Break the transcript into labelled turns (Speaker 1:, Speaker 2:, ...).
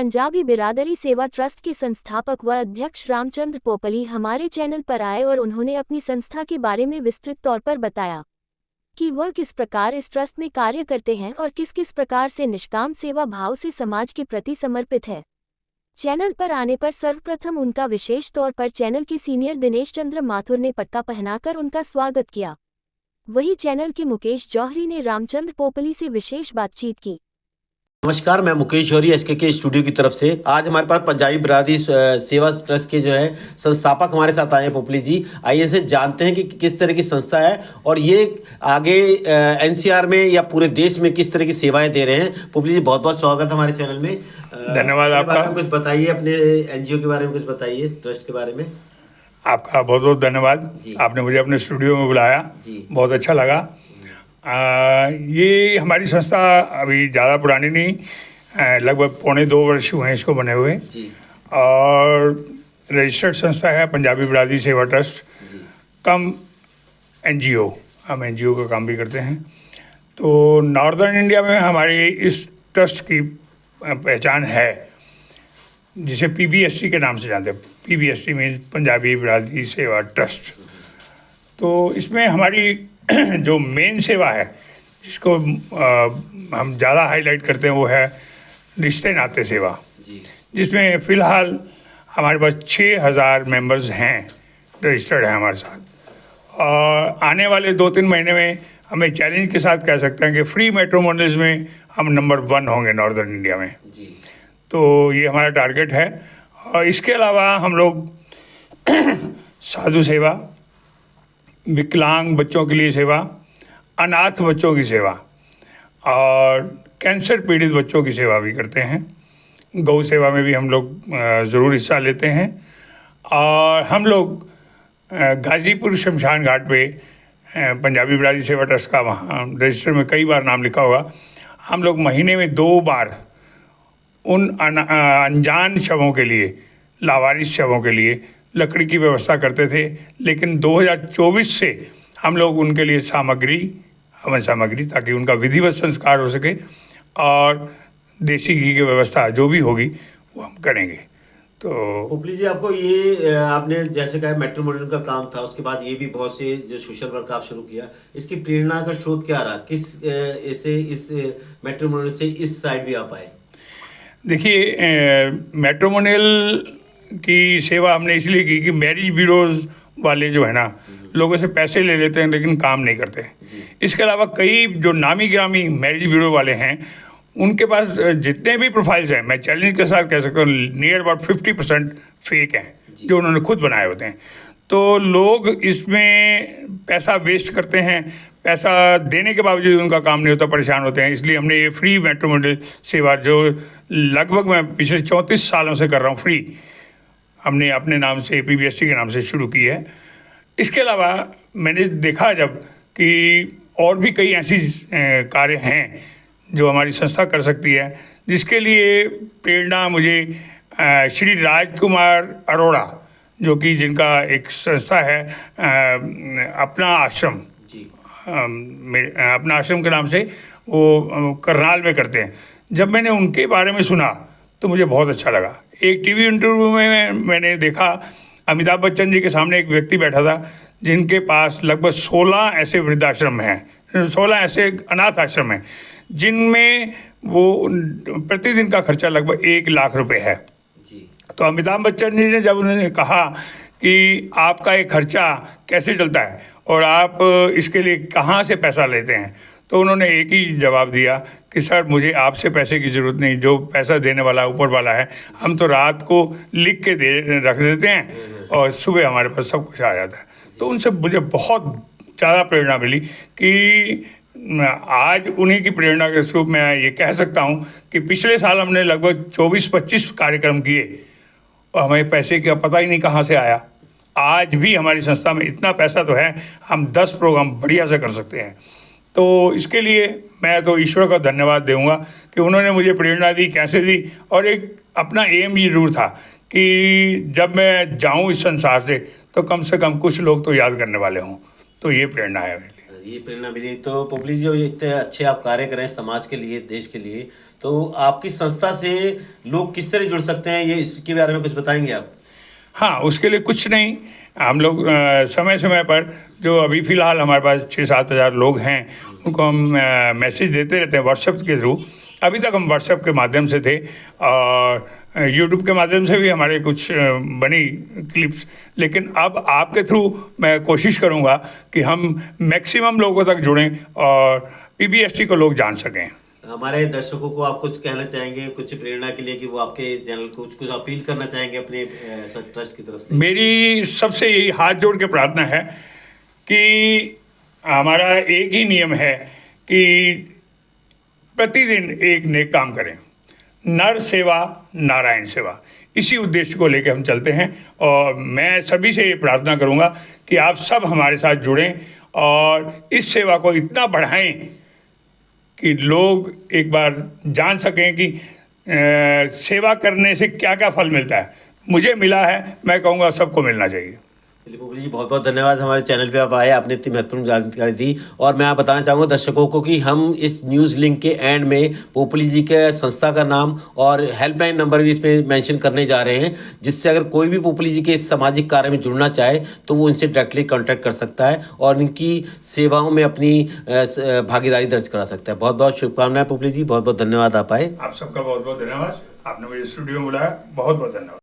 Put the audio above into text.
Speaker 1: पंजाबी बिरादरी सेवा ट्रस्ट के संस्थापक व अध्यक्ष रामचंद्र पोपली हमारे चैनल पर आए और उन्होंने अपनी संस्था के बारे में विस्तृत तौर पर बताया कि वह किस प्रकार इस ट्रस्ट में कार्य करते हैं और किस किस प्रकार से निष्काम सेवा भाव से समाज के प्रति समर्पित है। चैनल पर आने पर सर्वप्रथम उनका विशेष तौर पर चैनल के सीनियर दिनेश चंद्र माथुर ने पट्टा पहनाकर उनका स्वागत किया। वहीं चैनल के मुकेश जौहरी ने रामचंद्र पोपली से विशेष बातचीत की।
Speaker 2: नमस्कार, मैं मुकेश जौहरी एसके के स्टूडियो की तरफ से। आज हमारे पास पंजाबी बिरादरी सेवा ट्रस्ट के जो है संस्थापक हमारे साथ आए हैं पोपली जी। आइए से जानते हैं कि किस तरह की संस्था है और ये आगे एनसीआर में या पूरे देश में किस तरह की सेवाएं दे रहे हैं। पोपली जी, बहुत बहुत स्वागत है हमारे चैनल में।
Speaker 3: धन्यवाद आपका।
Speaker 2: कुछ बताइए, अपने एनजीओ के बारे में कुछ बताइए, ट्रस्ट के बारे में।
Speaker 3: आपका बहुत बहुत धन्यवाद, आपने मुझे अपने स्टूडियो में बुलाया, बहुत अच्छा लगा। ये हमारी संस्था अभी ज़्यादा पुरानी नहीं, लगभग 2.25 वर्ष हुए हैं इसको बने हुए, और रजिस्टर्ड संस्था है पंजाबी बिरादरी सेवा ट्रस्ट कम एनजीओ। हम एनजीओ का काम भी करते हैं। तो नॉर्दर्न इंडिया में हमारी इस ट्रस्ट की पहचान है, जिसे पीबीएसटी के नाम से जानते हैं। पीबीएसटी मीन्स पंजाबी बिरादरी सेवा ट्रस्ट। तो इसमें हमारी जो मेन सेवा है, जिसको हम ज़्यादा हाईलाइट करते हैं, वो है रिश्ते नाते सेवा, जिसमें फ़िलहाल हमारे पास 6000 मेंबर्स हैं, रजिस्टर्ड हैं हमारे साथ। और आने वाले 2-3 महीने में हमें चैलेंज के साथ कह सकते हैं कि फ्री मैट्रिमोनियल्स में हम नंबर 1 होंगे नॉर्दर्न इंडिया में। तो ये हमारा टारगेट है। और इसके अलावा हम लोग साधु सेवा, विकलांग बच्चों के लिए सेवा, अनाथ बच्चों की सेवा और कैंसर पीड़ित बच्चों की सेवा भी करते हैं। गौ सेवा में भी हम लोग ज़रूर हिस्सा लेते हैं। और हम लोग गाज़ीपुर शमशान घाट पे पंजाबी बिरादरी सेवा ट्रस्ट का वहाँ रजिस्टर में कई बार नाम लिखा होगा, हम लोग महीने में 2 बार उन अनजान शवों के लिए, लावारिस शवों के लिए लकड़ी की व्यवस्था करते थे। लेकिन 2024 से हम लोग उनके लिए हवन सामग्री, ताकि उनका विधिवत संस्कार हो सके, और देसी घी की व्यवस्था जो भी होगी वो हम करेंगे। तो
Speaker 2: पोपली जी, आपको ये आपने जैसे कहा मैट्रिमोनियल का काम था, उसके बाद ये भी बहुत से जो सोशल वर्क आप शुरू किया, इसकी प्रेरणा का स्रोत क्या रहा? किस ऐसे इस मैट्रिमोनियल से इस साइड भी आप आए?
Speaker 3: देखिए, मैट्रिमोनियल की सेवा हमने इसलिए की कि मैरिज ब्यूरोज वाले जो है ना, लोगों से पैसे ले लेते हैं लेकिन काम नहीं करते। इसके अलावा कई जो नामी गिरामी मैरिज ब्यूरो वाले हैं, उनके पास जितने भी प्रोफाइल्स हैं, मैं चैलेंज के साथ कह सकता हूँ नियर अबाउट 50% फेक हैं, जो उन्होंने खुद बनाए होते हैं। तो लोग इसमें पैसा वेस्ट करते हैं, पैसा देने के बावजूद उनका काम नहीं होता, परेशान होते हैं। इसलिए हमने ये फ्री मैट्रिमोनियल सेवा, जो लगभग मैं पिछले 34 सालों से कर रहा हूँ फ्री, हमने अपने नाम से, पीबीएसटी के नाम से शुरू की है। इसके अलावा मैंने देखा जब कि और भी कई ऐसी कार्य हैं जो हमारी संस्था कर सकती है, जिसके लिए प्रेरणा मुझे श्री राजकुमार अरोड़ा, जो कि जिनका एक संस्था है अपना आश्रम, अपना आश्रम के नाम से, वो करनाल में करते हैं। जब मैंने उनके बारे में सुना तो मुझे बहुत अच्छा लगा। एक टीवी इंटरव्यू में मैंने देखा, अमिताभ बच्चन जी के सामने एक व्यक्ति बैठा था, जिनके पास लगभग 16 ऐसे वृद्धाश्रम हैं, 16 ऐसे अनाथ आश्रम हैं, जिनमें वो प्रतिदिन का खर्चा लगभग 1 लाख रुपए है। तो अमिताभ बच्चन जी ने जब उन्होंने कहा कि आपका ये खर्चा कैसे चलता है और आप इसके लिए कहाँ से पैसा लेते हैं, तो उन्होंने एक ही जवाब दिया कि सर, मुझे आपसे पैसे की ज़रूरत नहीं, जो पैसा देने वाला ऊपर वाला है। हम तो रात को लिख के रख देते हैं और सुबह हमारे पास सब कुछ आ जाता है। तो उनसे मुझे बहुत ज़्यादा प्रेरणा मिली कि आज उन्हीं की प्रेरणा के स्वरूप मैं ये कह सकता हूँ कि पिछले साल हमने लगभग 24-25 कार्यक्रम किए और हमें पैसे का पता ही नहीं कहाँ से आया। आज भी हमारी संस्था में इतना पैसा तो है, हम 10 प्रोग्राम बढ़िया से कर सकते हैं। तो इसके लिए मैं तो ईश्वर का धन्यवाद दूंगा कि उन्होंने मुझे प्रेरणा दी, कैसे दी। और एक अपना एम ये जरूर था कि जब मैं जाऊं इस संसार से, तो कम कुछ लोग तो याद करने वाले हों। तो ये प्रेरणा है मेरे लिए।
Speaker 2: ये प्रेरणा मिली। तो पोपली जी, इतने अच्छे आप कार्य कर रहे हैं समाज के लिए, देश के लिए, तो आपकी संस्था से लोग किस तरह जुड़ सकते हैं, ये इसके बारे में कुछ बताएंगे आप?
Speaker 3: हाँ, उसके लिए कुछ नहीं, हम लोग समय समय पर, जो अभी फ़िलहाल हमारे पास 6-7 हज़ार लोग हैं, उनको हम मैसेज देते रहते हैं व्हाट्सएप के थ्रू। अभी तक हम व्हाट्सएप के माध्यम से थे और यूट्यूब के माध्यम से भी हमारे कुछ बनी क्लिप्स, लेकिन अब आपके थ्रू मैं कोशिश करूँगा कि हम मैक्सिमम लोगों तक जुड़ें और PBST को लोग जान सकें।
Speaker 2: हमारे दर्शकों को आप कुछ कहना चाहेंगे, कुछ प्रेरणा के लिए, कि वो आपके चैनल को कुछ अपील करना चाहेंगे अपने ट्रस्ट की तरफ से?
Speaker 3: मेरी सबसे यही हाथ जोड़ के प्रार्थना है कि हमारा एक ही नियम है कि प्रतिदिन एक नेक काम करें, नर सेवा नारायण सेवा, इसी उद्देश्य को लेकर हम चलते हैं। और मैं सभी से ये प्रार्थना करूंगा कि आप सब हमारे साथ जुड़ें और इस सेवा को इतना बढ़ाएं कि लोग एक बार जान सकें कि सेवा करने से क्या क्या फल मिलता है। मुझे मिला है, मैं कहूँगा सबको मिलना चाहिए।
Speaker 2: चलिए पोपली जी, बहुत बहुत धन्यवाद हमारे चैनल पे आप आए, आपने इतनी महत्वपूर्ण जानकारी दी। और मैं आप बताना चाहूँगा दर्शकों को कि हम इस न्यूज़ लिंक के एंड में पोपली जी के संस्था का नाम और हेल्पलाइन नंबर भी इसमें मेंशन करने जा रहे हैं, जिससे अगर कोई भी पोपली जी के इस सामाजिक कार्य में जुड़ना चाहे तो वो इनसे डायरेक्टली कॉन्टैक्ट कर सकता है और इनकी सेवाओं में अपनी भागीदारी दर्ज करा सकता है। बहुत बहुत शुभकामनाएं पोपली जी, बहुत बहुत धन्यवाद आप आए।
Speaker 3: आप सबका बहुत बहुत धन्यवाद, आपने मुझे स्टूडियो में बुलाया, बहुत बहुत धन्यवाद।